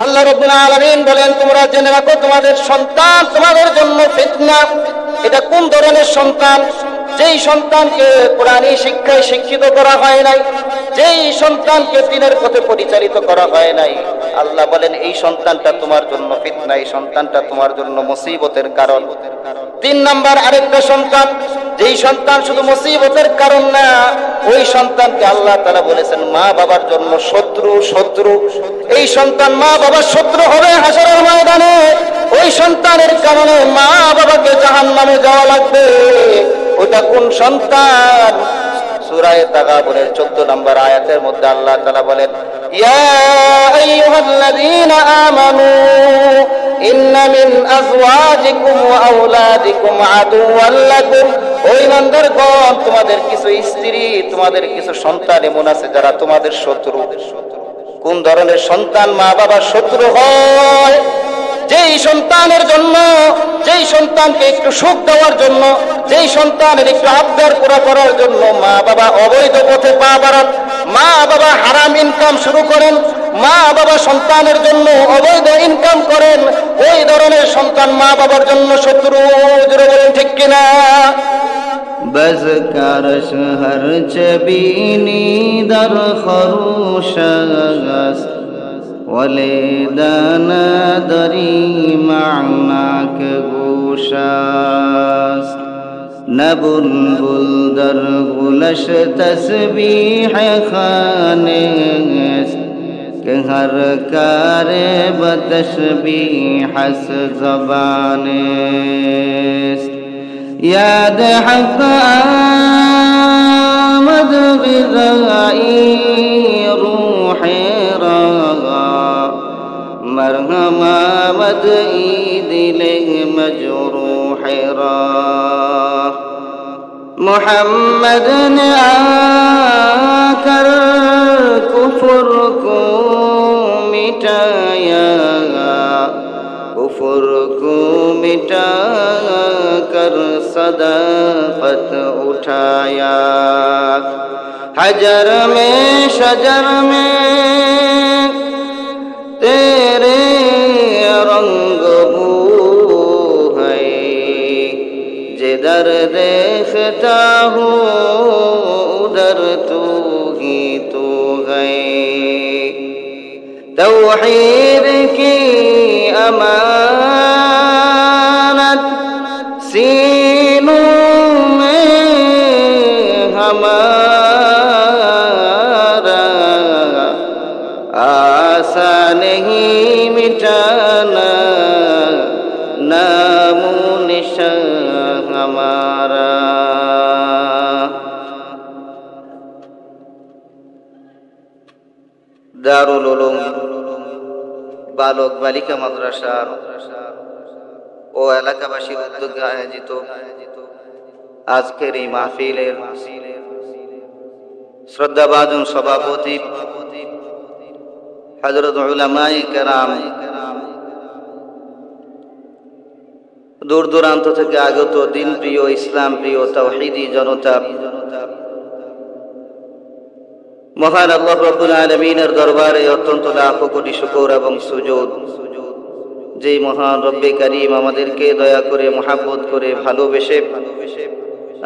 আল্লাহ রাব্বুল আলামিন বলেন, তোমরা জেনে রাখো তোমাদের সন্তান তোমাদের জন্য ফিতনা। এটা কোন ধরনের সন্তান? যেই সন্তানকে কোরআনী শিক্ষায় শিক্ষিত করা হয় নাই, যেই সন্তানকে দ্বীনের পথে পরিচালিত করা হয় নাই, আল্লাহ বলেন এই সন্তানটা তোমার জন্য ফিতনা, এই সন্তানটা তোমার জন্য মুসিবতের কারণ। 3 নাম্বার আরেকটা সন্তান, যেই সন্তান শুধু মুসিবতের কারণ না, ওই সন্তানকে আল্লাহ তাআলা বলেছেন মা বাবার জন্য শত্রু। এই সন্তান মা বাবার শত্রু হবে হাসরের ময়দানে। ওই সন্তানের কারণে মা বাবাকে জাহান্নামে যাওয়া লাগবে। ওটা কোন সন্তান? সূরা তাগাবুনের 14 নম্বর আয়াতের মধ্যে আল্লাহ তাআলা বলেন, ইয়া আইয়ুহাল্লাযীনা আমানু ইন্না মিন আযওয়াজিকুম ওয়া আওলাদিকুম আদুওয়াল লাকুম। ও ঈমানদারগণ, তোমাদের কিছু স্ত্রী, তোমাদের কিছু সন্তান এমন আছে যারা তোমাদের শত্রু। কোন ধরনের সন্তান মা বাবার শত্রু হয়? যেই সন্তানের জন্য, যেই সন্তানকে একটু সুখ দেওয়ার জন্য, যেই সন্তানের একটু আবদার পুরা করার জন্য মা বাবা অবৈধ পথে পা বাড়ান, মা বাবা হারাম ইনকাম শুরু করেন, মা বাবা সন্তানের জন্য অবৈধ ইনকাম করেন, ওই ধরনের সন্তান মা বাবার জন্য শত্রু। জোরে বলেন ঠিক কিনা? بزکارش هر چبینی در خروشش ولیدان دری معناک گوشش نبلبل در گلش تسبیح خانست که هر کار بتشبیح زبانست یاد حق آمد غذائی روح را مرهم آمد دل مجروح را محمد نے آ کر کفر کو مٹایا کفر کو مٹا کر صداقت اٹھایا حجر میں شجر میں تیرے رنگ بو ہے جدھر دیکھتا ہوں ادھر تو ہی تو ہے توحید کی امانت سینوں میں ہمارا آسان نہیں مٹانا نام و نشان ہمارا দারুল উলুম বালক বালিকা মাদ্রাসা ও এলাকাবাসীর উদ্যোগে আয়োজিত আজকের এই মাহফিলের শ্রদ্ধাভাজন সভাপতি হযরত উলামায়ে কেরাম, দূর দূরান্ত থেকে আগত দিন প্রিয়, ইসলাম প্রিয় তাওহীদি জনতা, মহান আল্লাহ রাব্বুল আলামিনের দরবারে অত্যন্ত লাখো কোটি শুকর এবং সুজুদ। যেই মহান রব্বে কারীম আমাদেরকে দয়া করে, মহাব্বত করে, ভালোবেসে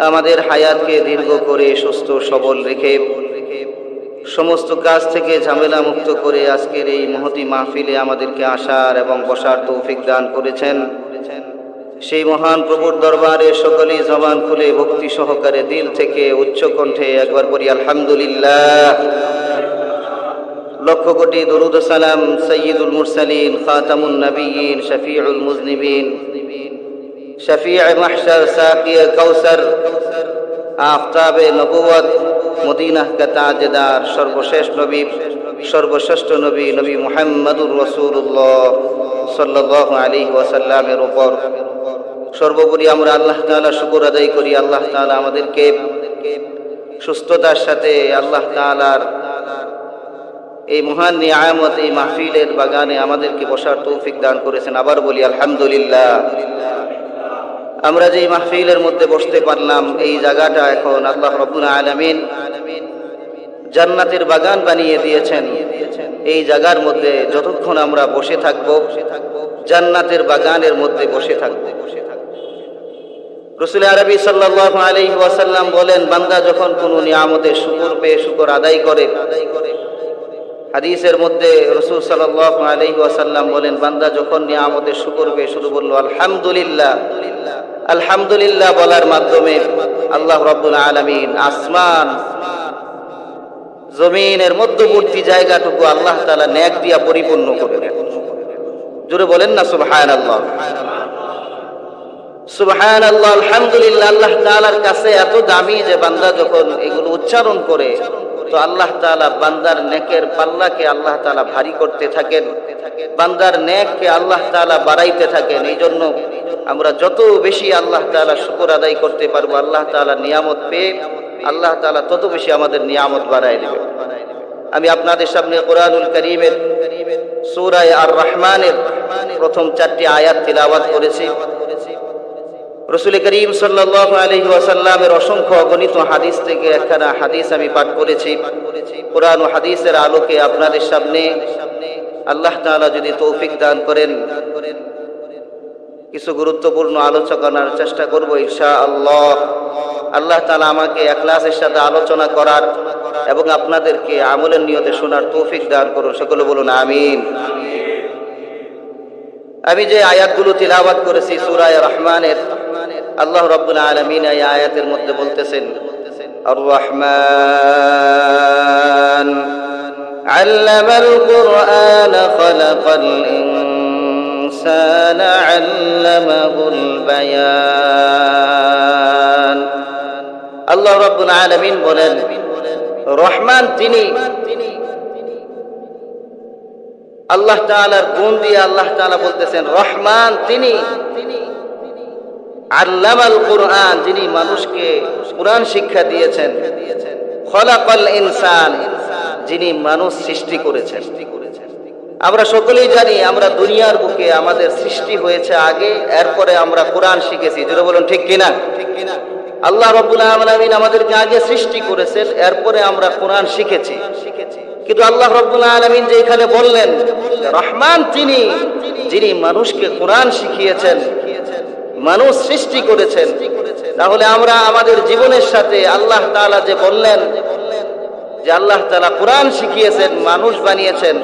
আমাদের হায়াতকে দীর্ঘ করে সুস্থ সবল রেখে সমস্ত কাজ থেকে ঝামেলা মুক্ত করে আজকের এই মহতি মাহফিলে আমাদেরকে আসার এবং বসার তৌফিক দান করেছেন। সেই মহান প্রভুর দরবারে সকলেই জবান খুলে ভক্তি সহকারে দিল থেকে উচ্চ কণ্ঠে একবার বলি আলহামদুলিল্লাহ। লক্ষ কোটি দরুদ ও সালাম সাইয়্যিদুল মুরসালিন, খাতামুন নবিয়্যিন, শফিউল মুজনিবিন, শফিউ মাহশর, সাকিয়ে কাউসার, আফতাবে নবুয়ত, মদিনাহ কা তাজদার, সর্বশেষ নবী, সর্বশ্রেষ্ঠ নবী, নবী মুহাম্মদুর রাসূলুল্লাহ সাল্লাল্লাহু আলাইহি ওয়াসাল্লামের উপর সর্বোপরি আমরা আল্লাহ তাআলা শুকর আদায় করি। আল্লাহ তাআলা আমাদেরকে সুস্থতার সাথে আল্লাহ তাআলার এই মহান নিয়ামত, এই মাহফিলের বাগানে আমাদেরকে বসার তৌফিক দান করেছেন। আবার বলি আলহামদুলিল্লাহ। আমরা যে মাহফিলের মধ্যে বসতে পারলাম, এই জায়গাটা এখন আল্লাহ রাব্বুল আলামিন জান্নাতের বাগান বানিয়ে দিয়েছেন। এই জায়গার মধ্যে যতক্ষণ আমরা বসে থাকব, জান্নাতের বাগানের মধ্যে বসে থাকব। রাসূল আরবি সাল্লাল্লাহু আলাইহি ওয়াসাল্লাম বলেন, বান্দা যখন কোনো নিয়ামতের শুকর পেয়ে শুকর আদায় করে, হাদিসের মধ্যে রাসূল সাল্লাল্লাহু আলাইহি ওয়াসাল্লাম বলেন, বান্দা যখন নিয়ামতের শুকর পেয়ে শুধু বলল আলহামদুলিল্লাহ, আলহামদুলিল্লাহ বলার মাধ্যমে আল্লাহ রাব্বুল আলামিন আসমান জমিনের মধ্যবর্তী জায়গাটুকু আল্লাহ তাআলা নেক দিয়া পরিপূর্ণ করে দেন। জোরে বলেন না সুবহানাল্লাহ, সুবহানাল্লাহ, আলহামদুলিল্লাহ। আল্লাহ তাআলার কাছে এত দামি যে বান্দা যখন এগুলো উচ্চারণ করে, তো আল্লাহ তাআলা বান্দার নেকের পাল্লাকে আল্লাহ তাআলা ভারী করতে থাকেন, বান্দার নেককে আল্লাহ তাআলা বাড়াইতে থাকেন। এই জন্য আমরা যত বেশি আল্লাহ তাআলা শুকর আদায় করতে পারবো, আল্লাহ তাআলা নিয়ামত পেয়ে আল্লাহ তাআলা তত বেশি আমাদের নিয়ামত বাড়ায় দেবে। আমি আপনাদের সামনে কোরআনুল কারীমের সূরা আর রহমানের প্রথম 4টি আয়াত তিলাওয়াত করেছি। রাসূল করিম সাল্লাল্লাহু আলাইহি ওয়াসাল্লামের অসংখ্য অগণিত হাদিস থেকে একখানা হাদিস আমি পাঠ করেছি। কোরআন ও হাদিসের আলোকে আপনাদের সামনে আল্লাহ তাআলা যদি তৌফিক দান করেন কিছু গুরুত্বপূর্ণ আলোচনা করার চেষ্টা করব ইনশাআল্লাহ। আল্লাহ তাআলা আমাকে ইখলাসের সাথে আলোচনা করার এবং আপনাদেরকে আমলের নিয়তে শোনার তৌফিক দান করুন। সকলে বলুন আমিন। আমি যে আয়াতগুলো তিলাওয়াত করেছি সূরা রহমানের, আল্লাহ রাব্বুল আলামিন এই আয়াতের মধ্যে বলতেছেন, আর রহমান আল্লামাল কুরআন খালাকাল ইনসানা আল্লামাহুল বায়ান। আল্লাহ রাব্বুল আলামিন বলেন, রহমান তিনি। আল্লাহ তাআলার গুণ দিয়ে আল্লাহ তাআলা বলতেছেন রহমান তিনি। আল্লামাল কুরআন, যিনি মানুষকে কুরআন শিক্ষা দিয়েছেন। খলাকাল ইনসান, যিনি মানুষ সৃষ্টি করেছেন। আমরা সকলেই জানি আমরা দুনিয়ার বুকে আমাদের সৃষ্টি হয়েছে আগে, এরপরে আমরা কুরআন শিখেছি। জোরে বলুন ঠিক কিনা? আল্লাহ রাব্বুল আলামিন আমাদেরকে আগে সৃষ্টি করেছেন, এরপরে আমরা কুরআন শিখেছি। কিন্তু আল্লাহ রাব্বুল আলামিন যে এখানে বললেন রহমান তিনি, যিনি মানুষকে কুরআন শিখিয়েছেন, মানুষ সৃষ্টি করেছেন, তাহলে আমরা আমাদের জীবনের সাথে আল্লাহ তাআলা যে বললেন যে আল্লাহ তাআলা কুরআন শিখিয়েছেন, মানুষ বানিয়েছেন,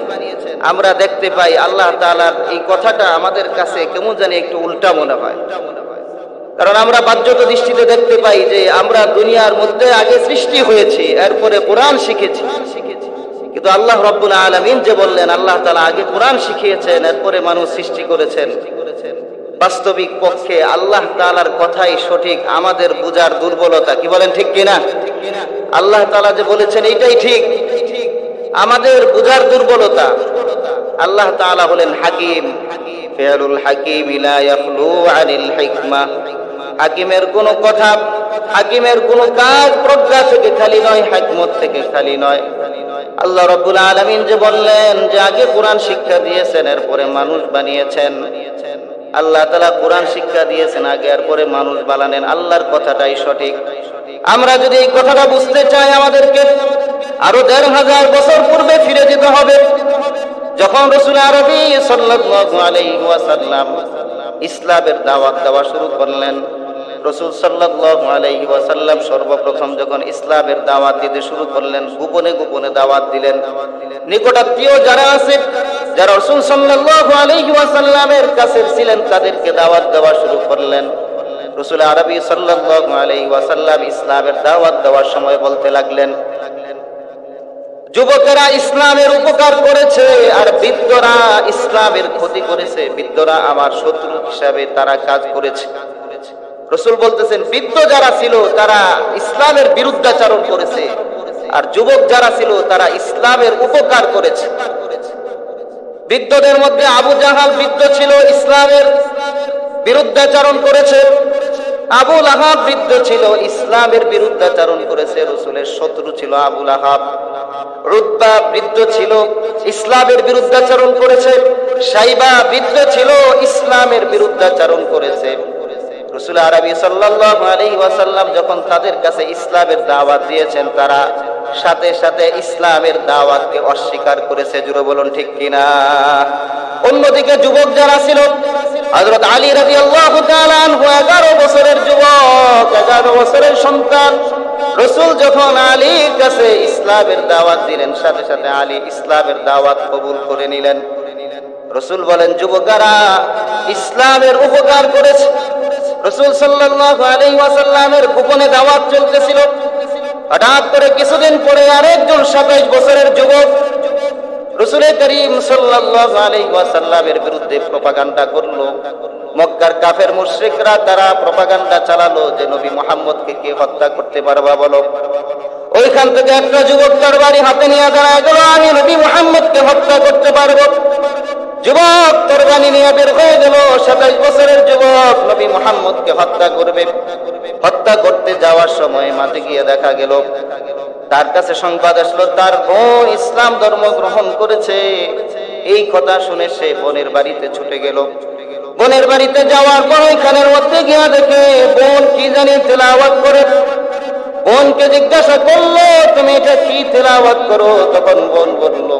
আমরা দেখতে পাই আল্লাহ তাআলার এই কথাটা আমাদের কাছে কেমন জানি একটু উল্টা মনে হয়। কারণ আমরা বাহ্যত দৃষ্টিতে দেখতে পাই যে আমরা দুনিয়ার মধ্যে আগে সৃষ্টি হয়েছি, এরপরে কুরআন শিখেছি। কিন্তু আল্লাহ রাব্বুল আলামিন যে বললেন আল্লাহ তাআলা আগে কুরআন শিখিয়েছেন, এরপরে মানুষ সৃষ্টি করেছেন, বাস্তবিক পক্ষে আল্লাহ তাআলার কথাই সঠিক। আমাদের বুঝার দুর্বলতা, কি বলেন ঠিক কিনা? আল্লাহ তাআলা যে বলেছেন এইটাই ঠিক, আমাদের বুঝার দুর্বলতা। আল্লাহ তাআলা হলেন হাকিম, ফিআলুল হাকিম লা ইয়াখলু আনিল হিকমা। হাকিমের কোন কথা, হাকিমের কোন কাজ প্রজ্ঞা থেকে খালি নয়, হিকমত থেকে খালি নয়। আল্লাহ রাব্বুল আলামিন যে বললেন যে আগে কুরআন শিক্ষা দিয়েছেন, এরপরে মানুষ বানিয়েছেন। আল্লাহ তাআলা কুরআন শিক্ষা দিয়েছেন আগে, এরপরে মানুষ বানালেন। আল্লাহর কথাটাই সঠিক। আমরা যদি এই কথাটা বুঝতে চাই, আমাদেরকে আরো ১৫০০ বছর পূর্বে ফিরে যেতে হবে, যখন রাসূল আরবি সাল্লাল্লাহু আলাইহি ওয়াসাল্লাম ইসলামের দাওয়াত দেওয়া শুরু করলেন। রাসূল সাল্লাল্লাহু আলাইহি ওয়াসাল্লাম সর্বপ্রথম যখন ইসলামের দাওয়াত দিতে শুরু করলেন, গোপনে গোপনে দাওয়াত দিলেন। নিকটাত্মীয় যারা আছে, যারা রাসূল সাল্লাল্লাহু আলাইহি ওয়াসাল্লামের কাছে ছিলেন, তাদেরকে দাওয়াত দেওয়া শুরু করলেন। রাসূল আরবি সাল্লাল্লাহু আলাইহি ওয়াসাল্লাম ইসলামের দাওয়াত দেওয়ার সময় বলতে লাগলেন, যুবকেরা ইসলামের উপকার করেছে আর বৃদ্ধরা ইসলামের ক্ষতি করেছে। বৃদ্ধরা আমার শত্রু হিসাবে তারা কাজ করেছে। রাসূল বলতেছেন বৃদ্ধ যারা ছিল তারা ইসলামের বিরুদ্ধাচরণ করেছে, আর যুবক যারা ছিল তারা ইসলামের উপকার করেছে। বৃদ্ধদের মধ্যে আবু জাহাল বৃদ্ধ ছিল, ইসলামের বিরুদ্ধাচরণ করেছে। আবু লাহাব বৃদ্ধ ছিল, ইসলামের বিরুদ্ধাচরণ করেছে। রাসূলের শত্রু ছিল আবু লাহাব। উতবা বৃদ্ধ ছিল, ইসলামের বিরুদ্ধাচরণ করেছে। শাইবা বৃদ্ধ ছিল, ইসলামের বিরুদ্ধাচরণ করেছে। রাসূল আরবি সাল্লাল্লাহু আলাইহি ওয়াসাল্লাম যখন তাদের কাছে ইসলামের দাওয়াত দিয়েছেন, তারা সাথে সাথে ইসলামের দাওয়াতকে অস্বীকার করেছে। জোরে বলুন ঠিক কিনা? অন্যদিকে যুবক যারা ছিল, হযরত আলী রাদিয়াল্লাহু তাআলা আনহু 11 বছরের যুবক, 11 বছরের সন্তান। রাসূল যখন আলীর কাছে ইসলামের দাওয়াত দিলেন, সাথে সাথে আলী ইসলামের দাওয়াত কবুল করে নিলেন। রাসূল বলেন, যুবকেরা ইসলামের উপকার করেছে। রাসূল সাল্লাল্লাহু আলাইহি ওয়াসাল্লামের গোপনে দাওয়াত চলতেছিল। হঠাৎ করে কিছুদিন পরে আরেকজন 27 বছরের যুবক রাসূল করিম সাল্লাল্লাহু আলাইহি ওয়াসাল্লামের বিরুদ্ধে প্রপাগান্ডা করলো। মক্কার কাফের মুশরিকরা তারা প্রপাগান্ডা চালালো যে নবী মুহাম্মদকে কে হত্যা করতে পারবা বলো। ওইখান থেকে একটা যুবক তরবারি হাতে নিয়ে দাঁড়ায় গেল, আমি নবী মুহাম্মদকে হত্যা করতে পারবো। যুবক তরবারি নিয়ে বের হয়ে গেল, 27 বছরের যুবক নবী মুহাম্মদকে হত্যা করবে। হত্যা করতে যাওয়ার সময় মাঠে গিয়ে দেখা গেল তার কাছে সংবাদ আসলো তার বোন ইসলাম ধর্ম গ্রহণ করেছে। এই কথা শুনে সে বোনের বাড়িতে ছুটে গেল। বোনের বাড়িতে যাওয়ার পর ওইখানের মধ্যে গিয়ে দেখে বোন কি জানি তেলাওয়াত করে। বোনকে জিজ্ঞাসা করলো, তুমি এটা কি তেলাওয়াত করো? তখন বোন বলল,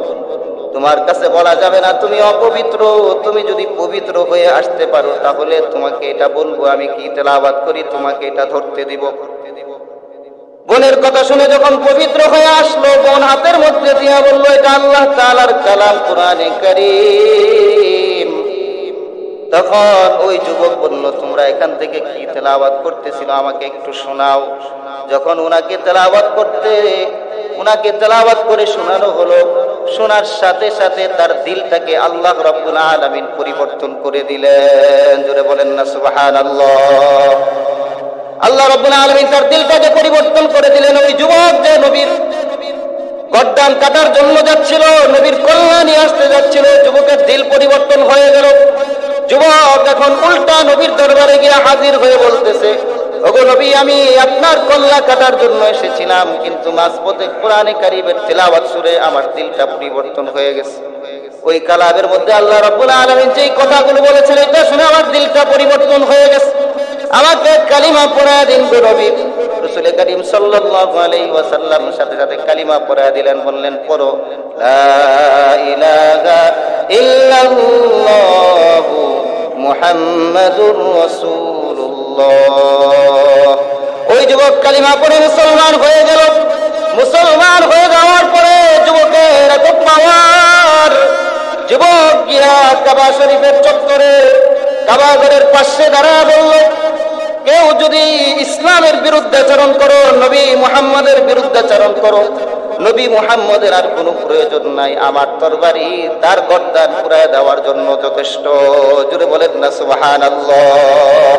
তোমার কাছে বলা যাবে না, তুমি অপবিত্র। তুমি যদি পবিত্র হয়ে আসতে পারো তাহলে তোমাকে এটা বলবো আমি কি তেলাওয়াত করি, তোমাকে এটা ধরতে দিব। বোনের কথা শুনে যখন পবিত্র হয়ে আসলো, বোন হাতের মধ্যে দিয়া বলল, এটা আল্লাহ তাআলার কালাম কুরআনে কারীম। তখন ওই যুবক বলল, তোমরা এখান থেকে কি তেলাওয়াত করতেছিল আমাকে একটু শোনাও। যখন ওনাকে তেলাওয়াত করে শোনানো হলো, শোনার সাথে সাথে তার দিলটাকে আল্লাহ রাব্বুল আলামিন পরিবর্তন করে দিলেন। জোরে বলেন না সুবহানাল্লাহ। আল্লাহ রাব্বুল আলামিন তার দিলটাকে পরিবর্তন করে দিলেন। ওই যুবক যে নবীর গর্দান কাটার জন্য যাচ্ছিল, নবীর কল্যাণ নিয়ে আসতে যাচ্ছিল, যুবকের দিল পরিবর্তন হয়ে গেল। যুবক এখন উল্টা নবীর দরবারে গিয়ে হাজির হয়ে বলতেছে, ওগো নবী, আমি আপনার কল্যাণ কাটার জন্য এসেছিলাম, কিন্তু মাঝপথে কোরআনে কারীমের তেলাওয়াত শুনে আমার দিলটা পরিবর্তন হয়ে গেছে। ওই কালামের মধ্যে আল্লাহ রাব্বুল আলামিন যেই কথাগুলো বলেছেন, এটা শুনে আমার দিলটা পরিবর্তন হয়ে গেছে। আমাকে কালিমা পড়ায় দিন গো নবী। রাসূল করিম সাল্লাল্লাহু আলাইহি ওয়াসাল্লাম সাথে সাথে কালিমা পড়ায় দিলেন। বললেন, পড়ো লা ইলাহা ইল্লাল্লাহু মুহাম্মাদুর রাসূলুল্লাহ। ওই যুবক কালিমা পড়ে মুসলমান হয়ে গেল। মুসলমান হয়ে যাওয়ার পরে যুবকের এত পাওয়ার, যুবক গিয়া কাবা শরীফের চত্বরে কাবা ঘরের পাশে দাঁড়ায় বলল, কেউ যদি ইসলামের বিরুদ্ধাচরণ করো, নবী মুহাম্মদের বিরুদ্ধাচরণ করো, নবী মুহাম্মদের আর কোনো প্রয়োজন নাই, আমার তরবারি তার গর্দান পুড়ায় দেওয়ার জন্য যথেষ্ট। জুড়ে বলেন না সুবহানাল্লাহ।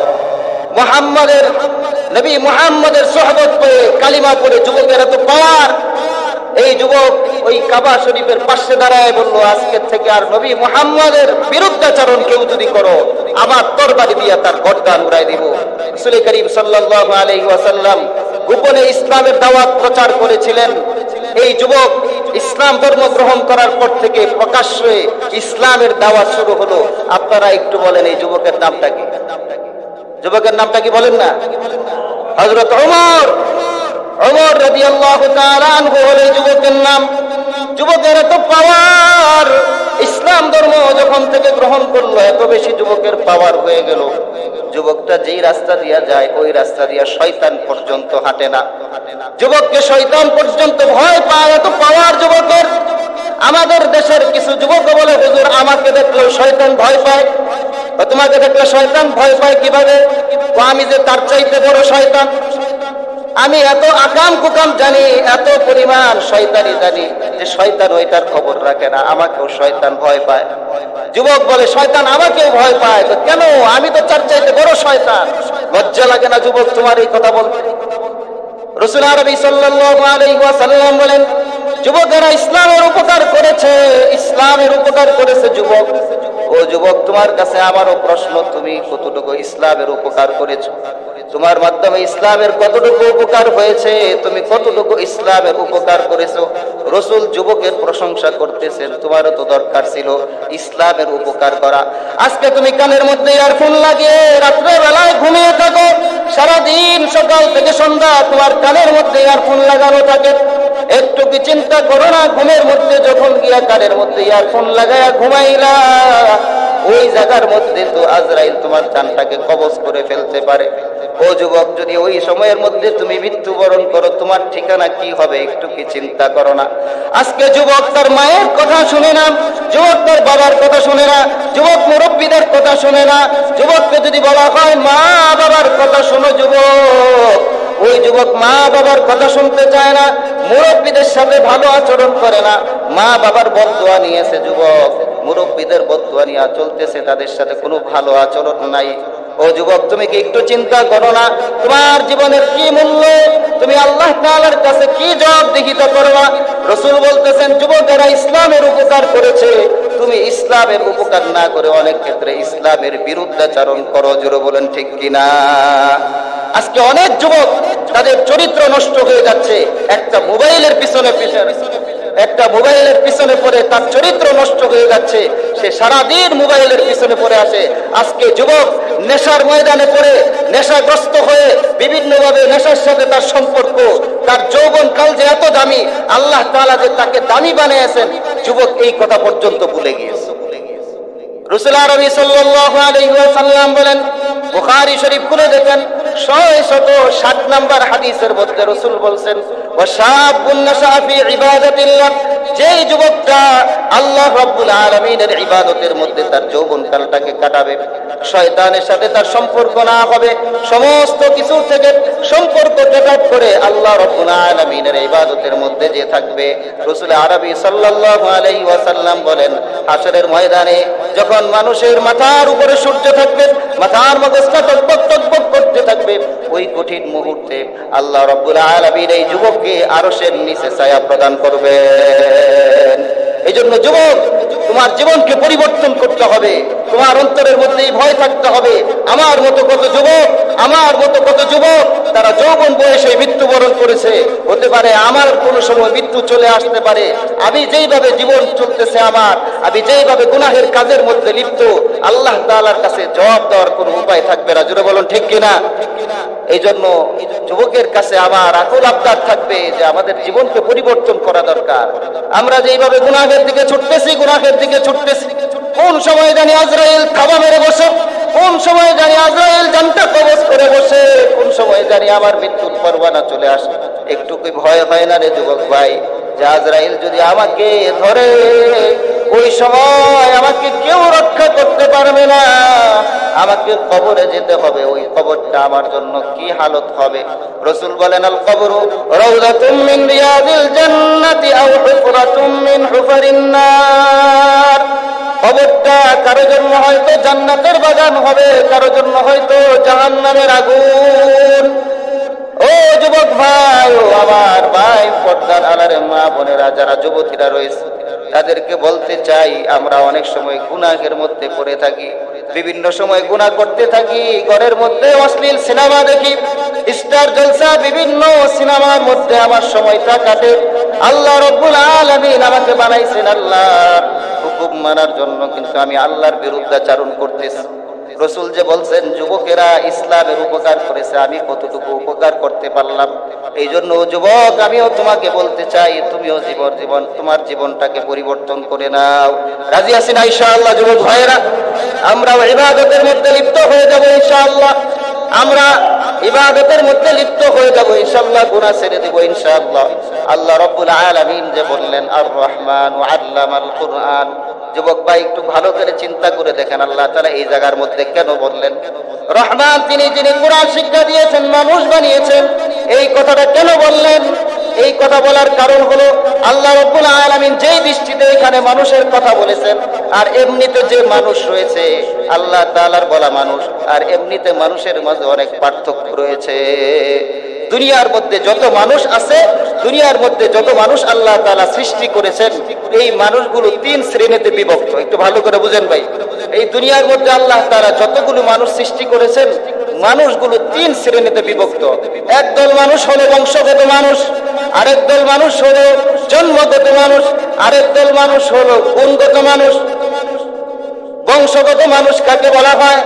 নবী মুহাম্মদের সোহবত পেয়ে কালিমা পড়ে যুবকের এত পাওয়ার, এই যুবক ওই কাবা শরীফের পাশে দাঁড়ায় বলল, আজকের থেকে আর নবী মুহাম্মদের বিরুদ্ধাচরণ কেউ যদি করো, আমার তরবারি দিয়ে তার গর্দান উড়াই দিব। রাসূল করিম সাল্লাল্লাহু আলাইহি ওয়াসাল্লাম গোপনে ইসলামের দাওয়াত প্রচার করেছিলেন। এই যুবক ইসলাম ধর্ম গ্রহণ করার পর থেকে প্রকাশ্যে ইসলামের দাওয়াত শুরু হলো। আপনারা একটু বলেন, এই যুবকের নামটা কি? যুবকের নামটা কি বলেন না? হযরত ওমর রাদিয়াল্লাহু তাআলা আনহু হলো যুবকের নাম। যুবকের এত পাওয়ার, ইসলাম ধর্ম যখন থেকে গ্রহণ করলো এত বেশি যুবকের পাওয়ার হয়ে গেল, যুবকটা যেই রাস্তা দিয়া যায় ওই রাস্তা দিয়া শয়তান পর্যন্ত হাঁটে না। যুবককে শয়তান পর্যন্ত ভয় পায়, এত পাওয়ার যুবকের। আমাদের দেশের কিছু যুবক বলে, হুজুর আমাকে দেখলে শয়তান ভয় পায়। তোমাকে দেখলে শয়তান ভয় পায় কিভাবে? আমি যে তার চাইতে বড় শয়তান, আমি এত আকাম কুকাম জানি, এত পরিমাণ শয়তানি জানি যে শয়তান ওইটার খবর রাখে না, আমাকেও শয়তান ভয় পায়। যুবক বলে, শয়তান আমাকেও ভয় পায়। তো কেন? আমি তো তার চাইতে বড় শয়তান। লজ্জা লাগে না যুবক তোমার এই কথা বলতে? রাসূল আরবি সাল্লাল্লাহু আলাইহি ওয়াসাল্লাম বলেন, যুবকেরা ইসলামের উপকার করেছে, ইসলামের উপকার করেছে যুবক। ও যুবক, তোমার কাছে আমারও প্রশ্ন, তুমি কতটুকু ইসলামের উপকার করেছো? তোমার মাধ্যমে ইসলামের কতটুকু উপকার হয়েছে, তুমি কতটুকু ইসলামের উপকার করেছো। রাসূল যুবকের প্রশংসা করতেছেন, তোমারও তো দরকার ছিল ইসলামের উপকার করা। আজকে তুমি কানের মধ্যে ইয়ারফোন লাগিয়ে রাত্রে বেলায় ঘুমিয়ে থাকো, সারাদিন সকাল থেকে সন্ধ্যা তোমার কানের মধ্যে ইয়ারফোন লাগানো থাকে। একটু কি চিন্তা করো না, ঘুমের মধ্যে যখন গিয়া কানের মধ্যে ইয়ারফোন লাগায়া ঘুমাইলা, ওই জায়গার মধ্যে তো আজরাইল তোমার জানটাকে কবজ করে ফেলতে পারে। ও যুবক, যদি ওই সময়ের মধ্যে তুমি মৃত্যুবরণ করো, তোমার ঠিকানা কি হবে একটু কি চিন্তা করো না। আজকে যুবক তার মায়ের কথা শুনে না, যুবক তার বাবার কথা শুনে না, যুবক মুরব্বীদের কথা শুনে না। যুবককে যদি বলা হয় মা বাবার কথা শোনো যুবক, ওই যুবক মা বাবার কথা শুনতে চায় না, মুরব্বীদের সাথে ভালো আচরণ করে না, মা বাবার বদদোয়া নিয়েছে যুবক, মুরব্বীদের বদদোয়া নিয়ে চলতেছে, তাদের সাথে কোনো ভালো আচরণ নাই। ও যুবক, তুমি কি একটু চিন্তা করো না, তোমার জীবনের কি মূল্য, তুমি আল্লাহ তাআলার কাছে কি জবাবদিহিতা করবা। রাসূল বলতেছেন, যুবকেরা ইসলামের উপকার করেছে, তুমি ইসলামের উপকার না করে অনেক ক্ষেত্রে ইসলামের বিরুদ্ধাচরণ করো। জোরে বলেন ঠিক কিনা? আজকে অনেক যুবক তাদের চরিত্র নষ্ট হয়ে যাচ্ছে একটা মোবাইলের পিছনে পড়ে, তার চরিত্র নষ্ট হয়ে যাচ্ছে, সে সারাদিন মোবাইলের পিছনে পড়ে আসে। আজকে যুবক নেশার ময়দানে পড়ে নেশাগ্রস্ত হয়ে বিভিন্নভাবে নেশার সাথে তার সম্পর্ক, তার যৌবন কাল যে এত দামি, আল্লাহ তাআলা যে তাকে দামি বানিয়েছেন, যুবক এই কথা পর্যন্ত ভুলে গিয়েছে। রাসূল আরবি সাল্লাল্লাহু আলাইহি ওয়াসাল্লাম বলেন, বুখারী শরীফ খুলে দেখেন 660 নম্বর হাদিসের মধ্যে রাসূল বলছেন, ওয়াশাবুন নাশা ফি ইবাদাতিল্লাহ, যেই যুবকটা আল্লাহ রাব্বুল আলামিনের ইবাদতের মধ্যে তার যৌবনকালটাকে কাটাবে, শয়তানের সাথে তার সম্পর্ক না হবে, সমস্ত কিছু থেকে সম্পর্ক কাট করে আল্লাহ রাব্বুল আলামিনের ইবাদতের মধ্যে যে থাকবে। রাসূল আরবি সাল্লাল্লাহু আলাইহি ওয়াসাল্লাম বলেন, হাশরের ময়দানে যখন মানুষের মাথার উপরে সূর্য থাকবে, মাথার মগজটা টকবক টকবক করতে থাকবে, ওই কঠিন মুহূর্তে আল্লাহ রাব্বুল আলামিন এই যুবককে আরশের নিচে ছায়া প্রদান করবেন। এই জন্য যুবক, তোমার জীবনকে পরিবর্তন করতে হবে, তোমার অন্তরের মধ্যেই ভয় থাকতে হবে। আমার মতো কত যুবক তারা যৌবন বয়সে মৃত্যুবরণ করেছে, হতে পারে আমার কোনো সময় মৃত্যু চলে আসতে পারে। আমি যেইভাবে জীবন চলতেছে আমার, আমি যেইভাবে গুনাহের কাজের মধ্যে লিপ্ত, আল্লাহ তাআলার কাছে জবাব দেওয়ার কোনো উপায় থাকবে না। জোরে বলুন ঠিক কিনা? এই জন্য যুবকের কাছে আমার আকুল আবদার থাকবে যে আমাদের জীবনকে পরিবর্তন করা দরকার। আমরা যেইভাবে গুনাহের দিকে ছুটতেছি, কোন সময় জানি আজরাইল থাবা মেরে বসে, কোন সময় জানি আজরাইল জানটা কবজ করে বসে, কোন সময় জানি আমার মৃত্যুর পরওয়ানা চলে আসে। একটু কি ভয় হয় না রে যুবক ভাই, যে আজরাইল যদি আমাকে ধরে, ওই সময় আমাকে কেউ রক্ষা করতে পারবে না, আমাকে কবরে যেতে হবে, ওই কবরটা আমার জন্য কি হালত হবে। রাসূল বলেন, আল কবরু রাউযাতুম মিন রিয়াদিল জান্নাতি আও হুফরাতুম মিন হুফারিন নার। কবরটা কারো জন্য হয়তো জান্নাতের বাগান হবে, কারো জন্য হয়তো জাহান্নামের আগুন। ও যুবক ভাই, ও আমার ভাই, পর্দার আড়ালে মা বোনেরা, যারা যুবতীরা রয়েছে, তাদেরকে বলতে চাই, আমরা অনেক সময় গুনাহের মধ্যে পড়ে থাকি, বিভিন্ন সময় গুনাহ করতে থাকি, ঘরের মধ্যে অশ্লীল সিনেমা দেখি, স্টার জলসা, বিভিন্ন সিনেমার মধ্যে আমার সময়টা কাটে। আল্লাহ রাব্বুল আলামিন আমাকে বানাইছেন আল্লাহর হুকুম মানার জন্য, কিন্তু আমি আল্লাহর বিরুদ্ধাচরণ করতেছি। রাসূল যে বলছেন যুবকেরা ইসলামের উপকার করেছে, আমি কতটুকু উপকার করতে পারলাম। এই জন্য যুবক, আমিও তোমাকে বলতে চাই, তুমিও তোমার জীবনটাকে পরিবর্তন করে নাও। রাজি আছেন ইনশাআল্লাহ যুবক ভাইয়েরা? আমরা ইবাদতের মধ্যে লিপ্ত হয়ে যাব ইনশাআল্লাহ, আমরা ইবাদতের মধ্যে লিপ্ত হয়ে যাব ইনশাআল্লাহ, গুনাহ ছেড়ে দেব ইনশাআল্লাহ। আল্লাহ রাব্বুল আলামিন যে বললেন, আর রহমান ওয়া আল্লামাল কুরআন। যুবক ভাই, একটু ভালো করে চিন্তা করে দেখেন, আল্লাহ তাআলা এই জায়গার মধ্যে কেন বললেন রহমান? যিনি কোরআন শিক্ষা দিয়েছেন, মানুষ বানিয়েছেন, এই কথাটা কেন বললেন? এই কথা বলার কারণ হলো, আল্লাহ রাব্বুল আলামিন যেই দৃষ্টিতে এখানে মানুষের কথা বলেছেন, আর এমনিতে যে মানুষ রয়েছে, আল্লাহ তাআলার বলা মানুষ আর এমনিতে মানুষের মাঝে অনেক পার্থক্য রয়েছে। দুনিয়ার মধ্যে যত মানুষ আছে, দুনিয়ার মধ্যে যত মানুষ আল্লাহ তাআলা সৃষ্টি করেছেন, এই মানুষগুলো 3 শ্রেণীতে বিভক্ত। একটু ভালো করে বুঝেন ভাই, এই দুনিয়ার মধ্যে আল্লাহ তাআলা যতগুলো মানুষ সৃষ্টি করেছেন, মানুষগুলো তিন শ্রেণীতে বিভক্ত। একদল মানুষ হলো বংশগত মানুষ, আরেক দল মানুষ হলো জন্মগত মানুষ, আরেক দল মানুষ হলো গুণগত মানুষ। বংশগত মানুষ কাকে বলা হয়?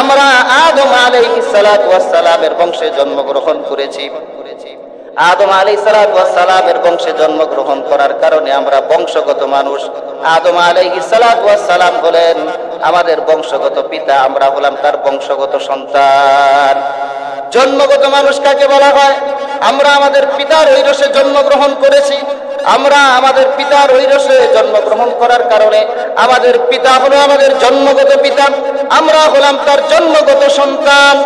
আমরা আদম আলাইহিস সালাতু ওয়াস সালামের বংশে জন্মগ্রহণ করেছি। আদম আলাইহিস সালাতু ওয়াস সালামের বংশে জন্মগ্রহণ করার কারণে আমরা বংশগত মানুষ। আদম আলাইহিস সালাতু ওয়াস সালাম হলেন আমাদের বংশগত পিতা, আমরা হলাম তার বংশগত সন্তান। জন্মগত মানুষ কাকে বলা হয়? আমরা আমাদের পিতার ঐরসে জন্মগ্রহণ করেছি। আমরা আমাদের পিতার ঐরসে জন্মগ্রহণ করার কারণে আমাদের পিতা হলো আমাদের জন্মগত পিতা, আমরা হলাম তার জন্মগত সন্তান।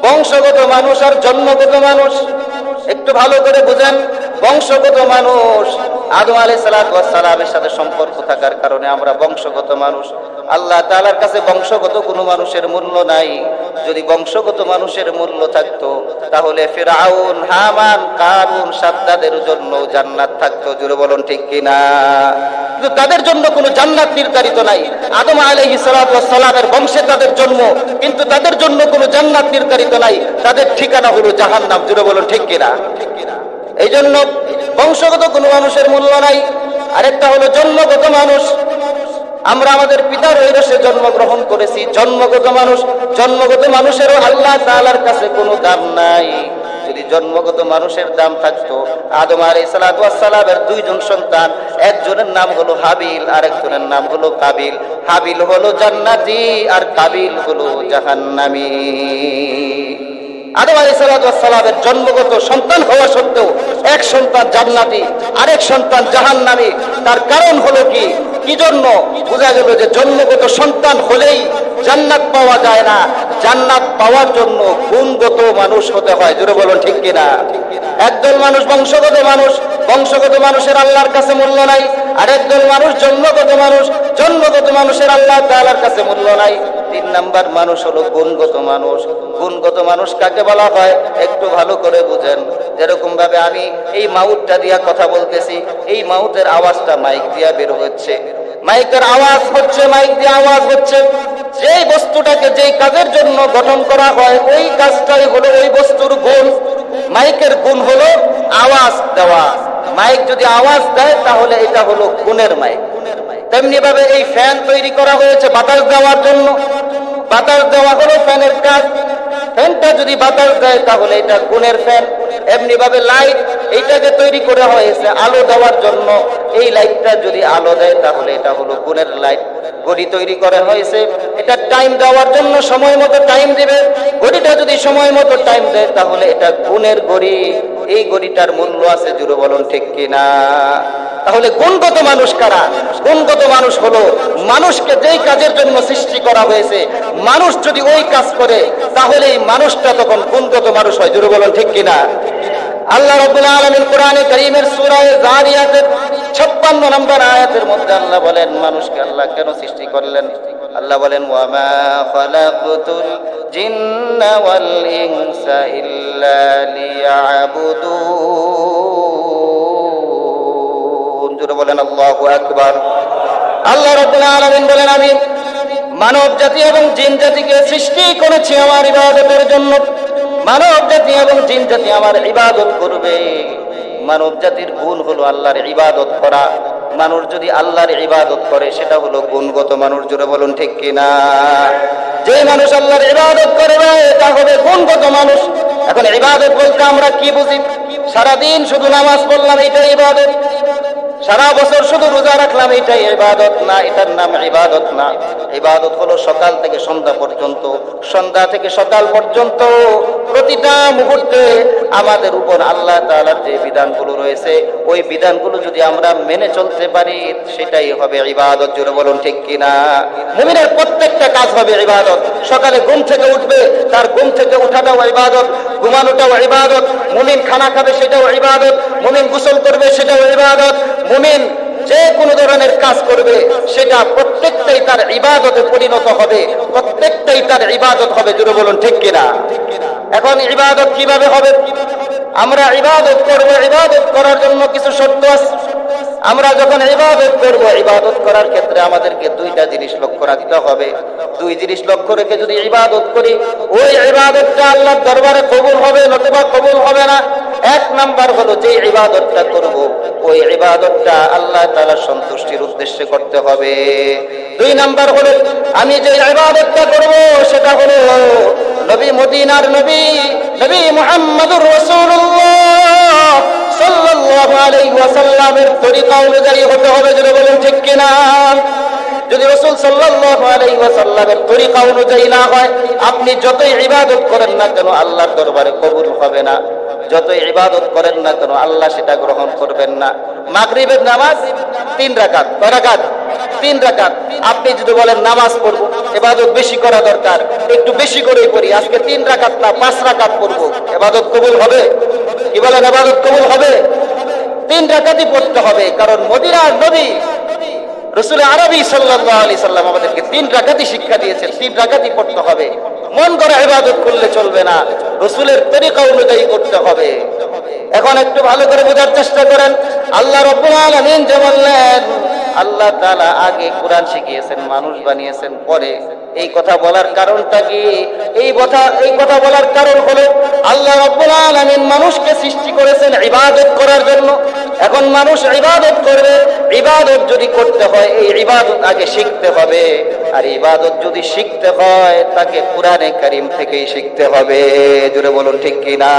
বংশগত মানুষ আর জন্মগত মানুষ একটু ভালো করে বুঝেন। বংশগত মানুষ আদম আলাইহিস সালাতু ওয়াস সালামের সাথে সম্পর্ক থাকার কারণে আমরা বংশগত মানুষ। আল্লাহ তাআলার কাছে বংশগত কোনো মানুষের মূল্য নাই। যদি বংশগত মানুষের মূল্য থাকতো তাহলে ফিরআউন, হামান, কারুন, সাদ্দাদের জন্য জান্নাত থাকতো। জোরে বলুন ঠিক কিনা? কিন্তু তাদের জন্য কোনো জান্নাত নির্ধারিত নাই। আদম আলাইহিস সালাতু ওয়াস সালামের বংশে তাদের জন্ম, কিন্তু তাদের জন্য কোনো জান্নাত নির্ধারিত নাই। তাদের ঠিকানা হলো জাহান্নাম। জোরে বলুন ঠিক কিনা? এই জন্য বংশগত কোনো মানুষের মূল্য নাই। আরেকটা হলো জন্মগত মানুষ। আমরা আমাদের পিতার ঐরসে জন্মগ্রহণ করেছি, জন্মগত মানুষ। জন্মগত মানুষেরও আল্লাহ তাআলার কাছে কোনো দাম নাই। যদি জন্মগত মানুষের দাম থাকতো, আদম আলাইহিস সালাতু ওয়াস সালামের দুইজন সন্তান, একজনের নাম হলো হাবিল, আরেকজনের নাম হলো কাবিল। হাবিল হলো জান্নাতি আর কাবিল হলো জাহান্নামী। আদম আলাইহিস সালাতু ওয়াস সালামের জন্মগত সন্তান হওয়া সত্ত্বেও এক সন্তান জান্নাতি, আরেক সন্তান জাহান্নামী। তার কারণ হলো কি? কি জন্য? বোঝা গেল যে জন্মগত সন্তান হলেই জান্নাত পাওয়া যায় না। জান্নাত পাওয়ার জন্য গুণগত মানুষ হতে হয়। জোরে বলুন ঠিক কিনা? একদল মানুষ বংশগত মানুষ, বংশগত মানুষের আল্লাহর কাছে মূল্য নাই। আরেকদল মানুষ জন্মগত মানুষ, জন্মগত মানুষের আল্লাহ তাআলার কাছে মূল্য নাই। তিন নাম্বার মানুষ হলো গুণগত মানুষ। গুণগত মানুষ কাকে বলা হয়? একটু ভালো করে বুঝেন। যেরকম ভাবে আমি এই মাউথটা দিয়া কথা বলতেছি, এই মাউথের আওয়াজটা মাইক দিয়া বের হচ্ছে, মাইকের আওয়াজ হচ্ছে, মাইক দিয়ে আওয়াজ হচ্ছে। যেই বস্তুটাকে যেই কাজের জন্য গঠন করা হয় ওই কাজটাই হলো ওই বস্তুর গুণ। মাইকের গুণ হলো আওয়াজ দেওয়া। মাইক যদি আওয়াজ দেয় তাহলে এটা হলো গুণের মাইক। তেমনি ভাবে এই ফ্যান তৈরি করা হয়েছে বাতাস দেওয়ার জন্য। বাতাস দেওয়া হলো ফ্যানের কাজ। ফ্যানটা যদি বাতাস দেয় তাহলে এটা গুণের ফ্যান। এমনি ভাবে লাইট, এইটাকে তৈরি করা হয়েছে আলো দেওয়ার জন্য। এই লাইটটা যদি আলো দেয় তাহলে এটা হলো গুণের লাইট। ঘড়ি তৈরি করা হয়েছে এটা টাইম দেওয়ার জন্য, সময় মতো টাইম দিবে। ঘড়িটা যদি সময় মতো টাইম দেয় তাহলে এটা গুণের ঘড়ি। এই ঘড়িটার মূল্য আছে। জোরে বলুন ঠিক কিনা? তাহলে গুণগত মানুষ কারা? গুণগত মানুষ হলো মানুষকে যেই কাজের জন্য সৃষ্টি করা হয়েছে মানুষ যদি ওই কাজ করে তাহলে এই মানুষটা তখন গুণগত মানুষ হয়। জোরে বলুন ঠিক কিনা? আল্লাহ রাব্বুল আলামিন কোরআনে কারীমের সূরা যারিয়াতের 56 নম্বর আয়াতের মধ্যে আল্লাহ বলেন মানুষকে আল্লাহ কেন সৃষ্টি করলেন? আল্লাহ বলেন ওয়া মা খালাকতুল জিন্না ওয়াল ইনসা ইল্লা লিয়াবুদুন। জোরে বলেন আল্লাহু আকবার। আল্লাহ রাব্বুল আলামিন বলেন আমি মানব জাতি এবং জিন জাতিকে সৃষ্টি করেছি আমার ইবাদতের জন্য। মানব জাতি এবং জিন জাতি আমার ইবাদত করবে। মানব জাতির গুণ হলো আল্লাহর ইবাদত করা। মানুষ যদি আল্লাহর ইবাদত করে সেটা হলো গুণগত মানুষ। জোরে বলুন ঠিক কিনা? যে মানুষ আল্লাহর ইবাদত করবে এটা হবে গুণগত মানুষ। এখন ইবাদত বলতে আমরা কি বুঝি? সারাদিন শুধু নামাজ পড়লাম এটাই ইবাদত, সারা বছর শুধু রোজা রাখলাম এটাই ইবাদত না। এটার নাম ইবাদত না। ইবাদত হলো সকাল থেকে সন্ধ্যা পর্যন্ত, সন্ধ্যা থেকে সকাল পর্যন্ত প্রতিটা মুহূর্তে আমাদের উপর আল্লাহ তাআলার যে বিধানগুলো রয়েছে ওই বিধানগুলো যদি আমরা মেনে চলতে পারি সেটাই হবে ইবাদত। জোরে বলুন ঠিক কিনা? মুমিনের প্রত্যেকটা কাজ হবে ইবাদত। সকালে ঘুম থেকে উঠবে, তার ঘুম থেকে ওঠাটাও ইবাদত, ঘুমানোটাও ইবাদত। মুমিন খানা খাবে সেটাও ইবাদত, মুমিন গোসল করবে সেটাও ইবাদত। মুমিন যে কোনো ধরনের কাজ করবে সেটা প্রত্যেকটাই তার ইবাদতে পরিণত হবে, প্রত্যেকটাই তার ইবাদত হবে। জোরে বলুন ঠিক কিনা? এখন ইবাদত কিভাবে হবে? আমরা ইবাদত করব, ইবাদত করার জন্য কিছু শর্ত আছে। আমরা যখন ইবাদত করব, ইবাদত করার ক্ষেত্রে আমাদেরকে দুইটা জিনিস লক্ষ্য রাখতে হবে। দুই জিনিস লক্ষ্য রেখে যদি ইবাদত করি, ওই ইবাদতটা আল্লাহর দরবারে কবুল হবে নতুবা কবুল হবে না। এক নাম্বার হলো যে ইবাদতটা করব, ওই ইবাদতটা আল্লাহ তাআলার সন্তুষ্টির উদ্দেশ্যে করতে হবে। দুই নাম্বার হলো আমি যে ইবাদতটা করব সেটা হলো নবী মদিনার নবী মুহাম্মদুর রাসূলুল্লাহ সাল্লাল্লাহু আলাইহি ওয়াসাল্লামের তরিকা অনুযায়ী হতে হবে। যদি বলেন ঠিক কিনা? যদি রাসূল সাল্লাল্লাহু আলাইহি ওয়াসাল্লামের তরিকা অনুযায়ী না হয়, আপনি যতই ইবাদত করেন না কেন আল্লাহর দরবারে কবুল হবে না। যতই ইবাদত করেন না কেন আল্লাহ সেটা গ্রহণ করবেন না। মাগরিবের নামাজ 3 রাকাত, কয় রাকাত? 3 রাকাত। আপনি যদি বলেন নামাজ পড়বো, ইবাদত বেশি করা দরকার, একটু বেশি করেই করি, আজকে 3 রাকাত না 5 রাকাত পড়বো, ইবাদত কবুল হবে? কি বলেন, ইবাদত কবুল হবে? 3 রাকাতই পড়তে হবে, কারণ মদিনার নবী রাসূল আরবী সাল্লাল্লাহু আলাইহি সাল্লাম আমাদেরকে 3 রাকাতই শিক্ষা দিয়েছেন। 3 রাকাতই পড়তে হবে। মন করে ইবাদত করলে চলবে না, রাসূলের তরিকা অনুযায়ী করতে হবে। এখন একটু ভালো করে বোঝার চেষ্টা করেন। আল্লাহ রাব্বুল আলামিন যে বললেন, আল্লাহ তাআলা আগে কোরআন শিখিয়েছেন, মানুষ বানিয়েছেন পরে। এই কথা বলার কারণটা কি? এই কথা বলার কারণ হলো আল্লাহ রাব্বুল আলামিন মানুষকে সৃষ্টি করেছেন ইবাদত করার জন্য। এখন মানুষ ইবাদত করবে, ইবাদত যদি করতে হয় এই ইবাদত আগে শিখতে হবে। আর ইবাদত যদি শিখতে হয় তাকে কোরআনে কারীম থেকেই শিখতে হবে। জোরে বলুন ঠিক কিনা?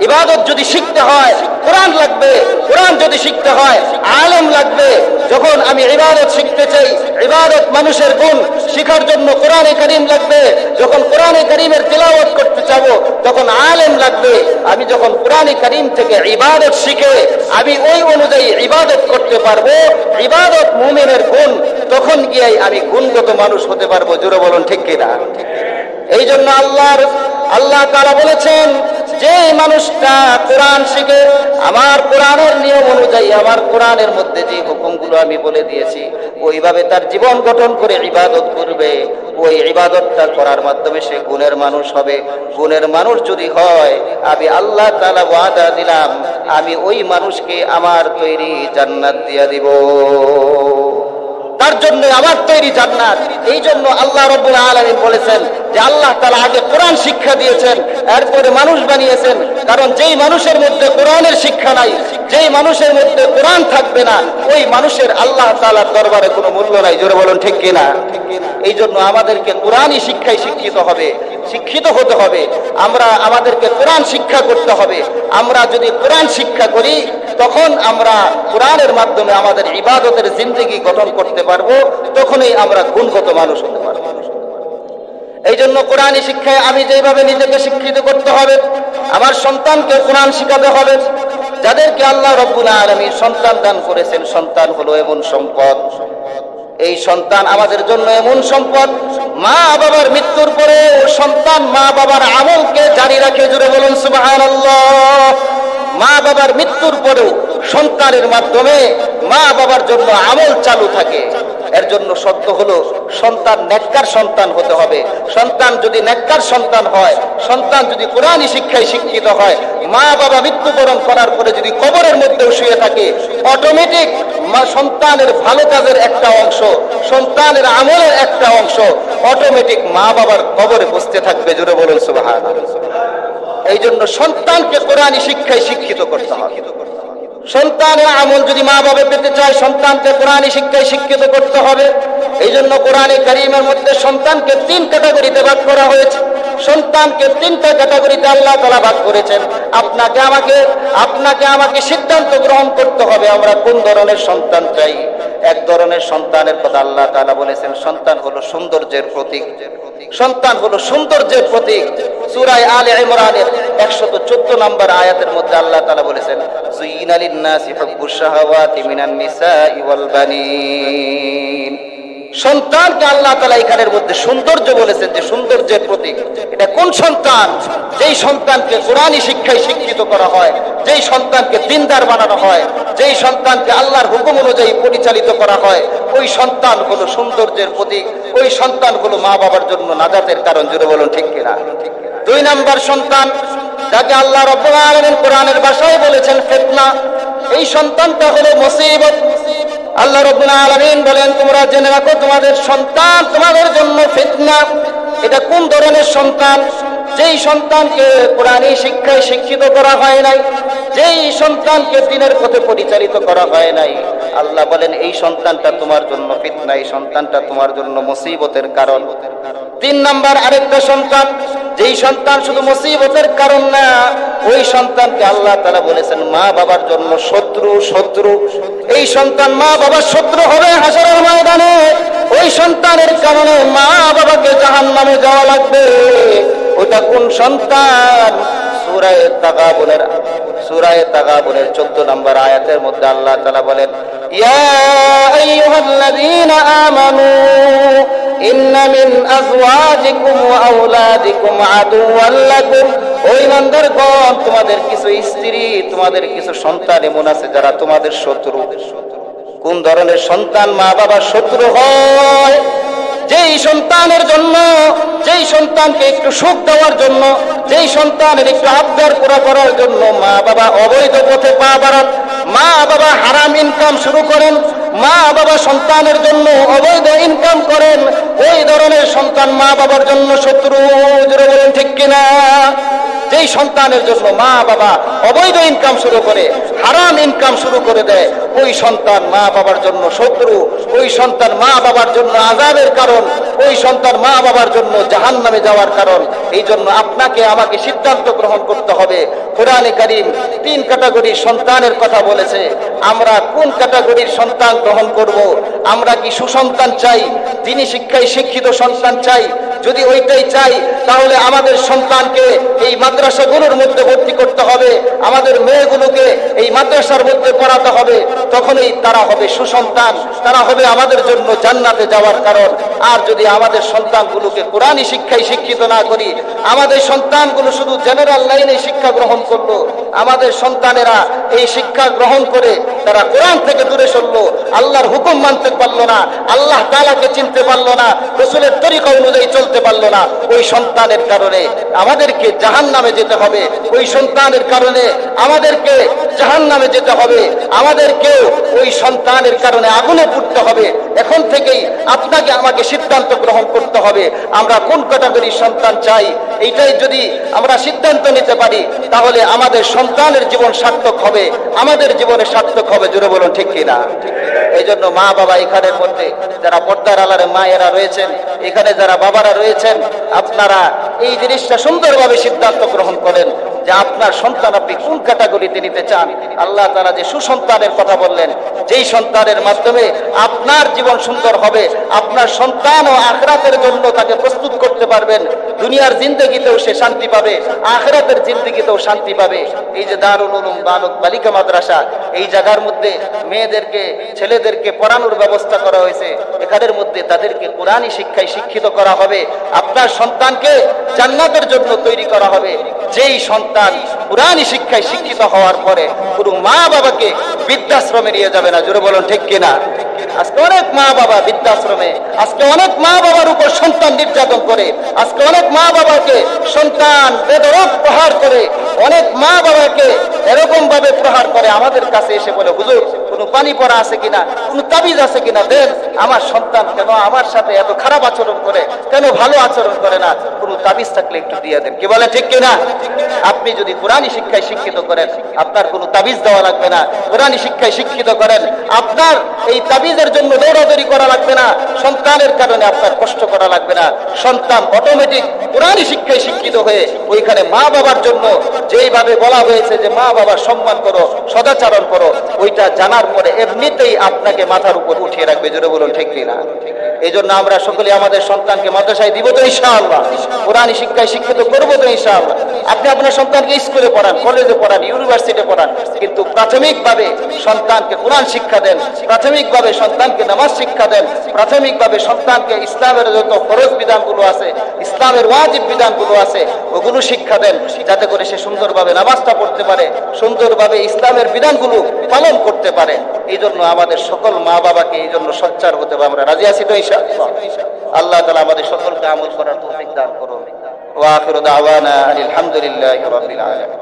ইবাদত যদি শিখতে হয় কোরআন লাগবে, কোরআন যদি শিখতে হয় আলেম লাগবে। যখন আমি ইবাদত শিখতে চাই, ইবাদত মানুষের গুণ শিখার জন্য কোরআনে কারীম লাগবে। যখন কোরআনে কারীমের তিলাওয়াত করতে চাবো তখন আলেম লাগবে। আমি যখন কোরআনে কারীম থেকে ইবাদত শিখে আমি ওই অনুযায়ী ইবাদত করতে পারবো, ইবাদত মুমিনের গুণ, তখন গিয়ে আমি গুণগত মানুষ হতে পারবো। জোরে বলুন ঠিক কিনা? এই জন্য আল্লাহ তাআলা বলেছেন, যে মানুষটা কোরআন শিখে আমার কোরআনের নিয়ম অনুযায়ী, আমার কোরআনের মধ্যে যে হুকুমগুলো আমি বলে দিয়েছি ওইভাবে তার জীবন গঠন করে ইবাদত করবে, ওই ইবাদতটা করার মাধ্যমে সে গুণের মানুষ হবে। গুণের মানুষ যদি হয়, আমি আল্লাহ তাআলা ওয়াদা দিলাম আমি ওই মানুষকে আমার তৈরি জান্নাত দিয়ে দিব। তার জন্য আমার তৈরি জান্নাত। এই জন্য আল্লাহ রাব্বুল আলামিন বলেছেন যে আল্লাহ তাআলা আগে কোরআন শিক্ষা দিয়েছেন, এরপরে মানুষ বানিয়েছেন। কারণ যেই মানুষের মধ্যে কোরআনের শিক্ষা নাই, যেই মানুষের মধ্যে কোরআন থাকবে না, ওই মানুষের আল্লাহ তাআলার দরবারে কোনো মূল্য নাই। জোরে বলুন ঠিক কিনা? এই জন্য আমাদেরকে কোরআনই শিক্ষায় শিক্ষিত হতে হবে। আমাদেরকে কোরআন শিক্ষা করতে হবে। আমরা যদি কোরআন শিক্ষা করি তখন আমরা কোরআনের মাধ্যমে আমাদের ইবাদতের জিন্দেগি গঠন করতে পারবো, তখনই আমরা গুণগত মানুষ হতে পারবো। এই জন্য কোরআনী শিক্ষায় আমি যেভাবে নিজেকে শিক্ষিত করতে হবে, আমার সন্তানকে কোরআন শিখাতে হবে। যাদেরকে আল্লাহ রাব্বুল আলামিন সন্তান দান করেছেন, সন্তান হলো এমন সম্পদ, এই সন্তান আমাদের জন্য এমন সম্পদ, মা বাবার মৃত্যুর পরে সন্তান মা বাবার আমলকে জারি রাখে। জুড়ে বলুন সুবহানাল্লাহ। মা বাবার মৃত্যুর পরেও সন্তানের মাধ্যমে মা বাবার জন্য আমল চালু থাকে। এর জন্য শর্ত হলো সন্তান নেককার সন্তান হতে হবে। সন্তান যদি নেককার সন্তান হয়, সন্তান যদি কোরআনী শিক্ষায় শিক্ষিত হয়, মা বাবা মৃত্যুবরণ করার পরে যদি কবরের মধ্যেও শুয়ে থাকে, অটোমেটিক সন্তানের ভালো কাজের একটা অংশ, সন্তানের আমলের একটা অংশ অটোমেটিক মা বাবার কবরে বসতে থাকবে। জোরে বলুন সুবহানাল্লাহ। এই জন্য সন্তানকে কোরআনী শিক্ষায় শিক্ষিত করতে হবে। সন্তানের আমল যদি মা বাবা পেতে চায়, সন্তানকে কোরআনী শিক্ষায় শিক্ষিত করতে হবে। এই জন্য কোরআনে কারীমের মধ্যে সন্তানকে 3 ক্যাটাগরিতে ভাগ করা হয়েছে। সন্তানকে 3টা ক্যাটাগরিতে আল্লাহ তাআলা ভাগ করেছেন। আপনাকে আমাকে সিদ্ধান্ত গ্রহণ করতে হবে আমরা কোন ধরনের সন্তান চাই। এক ধরনের সন্তানের কথা আল্লাহ তাআলা বলেছেন, সন্তান হলো সৌন্দর্যের প্রতীক। সন্তান হলো সৌন্দর্যের প্রতীক। সূরা আলে ইমরানের 114 নম্বর আয়াতের মধ্যে আল্লাহ তাআলা বলেছেন, যুইনা লিন-নাসি হুব্বুশ শাহাওয়াতি মিনান নিসাই ওয়াল বানিন। সন্তানকে আল্লাহ তাআলা এখানের মধ্যে সৌন্দর্য বলেছেন, যে সৌন্দর্যের প্রতীক। এটা কোন সন্তান? যেই সন্তানকে কোরআনী শিক্ষায় শিক্ষিত করা হয়, যেই সন্তানকে দিনদার বানানো হয়, যেই সন্তানকে আল্লাহর হুকুম অনুযায়ী পরিচালিত করা হয়, ওই সন্তান হলো সৌন্দর্যের প্রতীক। ওই সন্তান হলো মা বাবার জন্য নাজাতের কারণ। জোরে বলুন ঠিক কিনা? 2 নাম্বার সন্তান, যাকে আল্লাহ রাব্বুল আলামিন কোরআনের ভাষায় বলেছেন ফিতনা। এই সন্তানটা হলো মুসিবত। আল্লাহ রাব্বুল আলামিন বলেন, তোমরা জেনে রাখো তোমাদের সন্তান তোমাদের জন্য ফিতনা। এটা কোন ধরনের সন্তান? যেই সন্তানকে কোরআনী শিক্ষায় শিক্ষিত করা হয় নাই, যেই সন্তানকে দ্বীনের পথে পরিচালিত করা হয় নাই, আল্লাহ বলেন এই সন্তানটা তোমার জন্য ফিতনা, এই সন্তানটা তোমার জন্য মুসিবতের কারণ। 3 নাম্বার আরেকটা সন্তান, যেই সন্তান শুধু মুসিবতের কারণ না, ওই সন্তানকে আল্লাহ তাআলা বলেছেন মা বাবার জন্য শত্রু। এই সন্তান মা বাবার শত্রু হবে হাসরের ময়দানে। ওই সন্তানের কারণে মা বাবাকে জাহান্নামে যাওয়া লাগবে। ওটা কোন সন্তান? সূরা তাগাবুনের 14 নম্বর আয়াতের মধ্যে আল্লাহ তাআলা বলেন, ইয়া আইয়ুহাল্লাযীনা আমানু ইন্না মিন আযওয়াজিকুম ওয়া আওলাদিকুম আদুওয়াল লাকুম। ও ঈমানদারগণ, তোমাদের কিছু স্ত্রী, তোমাদের কিছু সন্তান এমন আছে যারা তোমাদের শত্রু। কোন ধরনের সন্তান মা বাবার শত্রু হয়? যেই সন্তানের জন্য, যেই সন্তানকে একটু সুখ দেওয়ার জন্য, যেই সন্তানের একটু আবদার পুরা করার জন্য মা বাবা অবৈধ পথে পা বাড়ান, মা বাবা হারাম ইনকাম শুরু করেন, মা বাবা সন্তানের জন্য অবৈধ ইনকাম করেন, ওই ধরনের সন্তান মা বাবার জন্য শত্রু। জোরে বলেন ঠিক কিনা? যেই সন্তানের জন্য মা বাবা অবৈধ ইনকাম শুরু করে, হারাম ইনকাম শুরু করে দেয়, ওই সন্তান মা বাবার জন্য শত্রু। ওই সন্তান মা বাবার জন্য আযাবের কারণ, ওই সন্তান মা বাবার জন্য জাহান্নামে যাওয়ার কারণ। এই জন্য আপনাকে আমাকে সিদ্ধান্ত গ্রহণ করতে হবে। কোরআনে কারীম 3 ক্যাটাগরির সন্তানের কথা বলেছে। আমরা কোন ক্যাটাগরির সন্তান গ্রহণ করব? আমরা কি সুসন্তান চাই, দ্বীনি শিক্ষায় শিক্ষিত সন্তান চাই? যদি ওইটাই চাই, তাহলে আমাদের সন্তানকে এই মাদ্রাসাগুলোর মধ্যে ভর্তি করতে হবে, আমাদের মেয়েগুলোকে এই মাদ্রাসার মধ্যে পড়াতে হবে। তখনই তারা হবে সুসন্তান, তারা হবে আমাদের জন্য জান্নাতে যাওয়ার কারণ। আর যদি আমাদের সন্তানগুলোকে কোরআনী শিক্ষায় শিক্ষিত না করি, আমাদের সন্তানগুলো শুধু জেনারেল লাইনে শিক্ষা গ্রহণ করলো, আমাদের সন্তানেরা এই শিক্ষা গ্রহণ করে তারা কোরআন থেকে দূরে সরলো, আল্লাহর হুকুম মানতে পারলো না, আল্লাহ তাআলাকে চিনতে পারলো না, রাসূলের তরিকা অনুযায়ী চলতে পারলো না, ওই সন্তানের কারণে আমাদেরকে জাহান্নামে যেতে হবে। ওই সন্তানের কারণে আমাদেরকে জাহান্নামে যেতে হবে, আমাদেরকে ওই সন্তানের কারণে আগুনে পুড়তে হবে। এখন থেকেই আপনাকে আমাকে সিদ্ধান্ত গ্রহণ করতে হবে, আমরা কোন ক্যাটাগরির সন্তান চাই। এইটাই যদি আমরা সিদ্ধান্ত নিতে পারি, তাহলে আমাদের সন্তানের জীবন সার্থক হবে, আমাদের জীবনে সার্থক হবে। জোরে বলুন ঠিক কিনা? এই জন্য মা বাবা, এখানের মধ্যে যারা পর্দার আড়ালে মায়েরা রয়েছেন, এখানে যারা বাবারা রয়েছেন, আপনারা এই জিনিসটা সুন্দরভাবে সিদ্ধান্ত গ্রহণ করেন যে আপনার সন্তান আপনি কোন ক্যাটাগরিতে নিতে চান। আল্লাহ তাআলা যে সুসন্তানের কথা বললেন, যেই সন্তানের মাধ্যমে আপনার জীবন সুন্দর হবে, আপনার সন্তান ও আখিরাতের জন্য তাকে প্রস্তুত করতে পারবেন, দুনিয়ার জিন্দেগিতেও সে শান্তি পাবে, আখিরাতের জিন্দেগিতেও শান্তি পাবে। এই যে দারুল উলুম বালক বালিকা মাদ্রাসা, এই জায়গার মধ্যে মেয়েদেরকে, ছেলেদেরকে পড়ানোর ব্যবস্থা করা হয়েছে। এখানের মধ্যে তাদেরকে কোরআনী শিক্ষায় শিক্ষিত করা হবে, আপনার সন্তানকে জান্নাতের জন্য তৈরি করা হবে। যেই সন্তান কোরআনী শিক্ষায় শিক্ষিত হওয়ার পরে কোনো মা বাবাকে বৃদ্ধাশ্রমে নিয়ে যাবে না। জোরে বলুন ঠিক কিনা? আজকে অনেক মা বাবা বৃদ্ধাশ্রমে, আজকে অনেক মা বাবার উপর সন্তান নির্যাতন করে, আজকে অনেক মা বাবাকে সন্তান বেদরদ প্রহার করে, অনেক মা বাবাকে এরকম ভাবে প্রহার করে আমাদের কাছে এসে বলে, হুজুর কোনো পানি পড়া আছে কিনা, কোনো তাবিজ আছে কিনা দেন। আমার সন্তান কেন আমার সাথে এত খারাপ আচরণ করে, কেন ভালো আচরণ করে না, কোনো তাবিজ থাকলে একটু দিয়ে দেন। কি বলে ঠিক কিনা? আপনি যদি কোরআনী শিক্ষায় শিক্ষিত করেন, আপনার কোনো তাবিজ দেওয়া লাগবে না। কোরআনী শিক্ষায় শিক্ষিত করেন, আপনার এই তাবিজের জন্য দৌড়াদৌড়ি করা লাগবে না, সন্তানের কারণে আপনার কষ্ট করা লাগবে না। সন্তান অটোমেটিক কোরআনী শিক্ষায় শিক্ষিত হয়ে ওইখানে মা বাবার জন্য যেইভাবে বলা হয়েছে যে মা বাবার সম্মান করো, সদাচরণ করো, ওইটা জানার পরে এমনিতেই আপনাকে মাথার উপর উঠিয়ে রাখবে। জোরে বলুন ঠিক কিনা? এই জন্য আমরা সকলে আমাদের সন্তানকে মাদ্রাসায় দিব তো ইনশাআল্লাহ, কোরআনী শিক্ষায় শিক্ষিত করবো তো ইনশাআল্লাহ। আপনি আপনার সন্তানকে স্কুলে পড়ান, কলেজে পড়ান, ইউনিভার্সিটি পড়ান, কিন্তু প্রাথমিকভাবে সন্তানকে কোরআন শিক্ষা দেন, প্রাথমিকভাবে সন্তানকে নামাজ শিক্ষা দেন, প্রাথমিকভাবে সন্তানকে ইসলামের যত ফরজ বিধানগুলো আছে, ইসলামের ওয়াজিব বিধানগুলো আছে, ওগুলো শিক্ষা দেন, যাতে করে সে সুন্দরভাবে নামাজটা পড়তে পারে, সুন্দরভাবে ইসলামের বিধানগুলো পালন করতে পারে। এই জন্য আমাদের সকল মা বাবাকে এই জন্য সোচ্চার হতে হবে। আমরা রাজি আছি তো ইনশাআল্লাহ? আল্লাহ তাআলা আমাদের সকলকে আমল করার তৌফিক দান করুন। ওয়া আখিরু দাওয়ানা আলহামদুলিল্লাহি রাব্বিল আলামিন।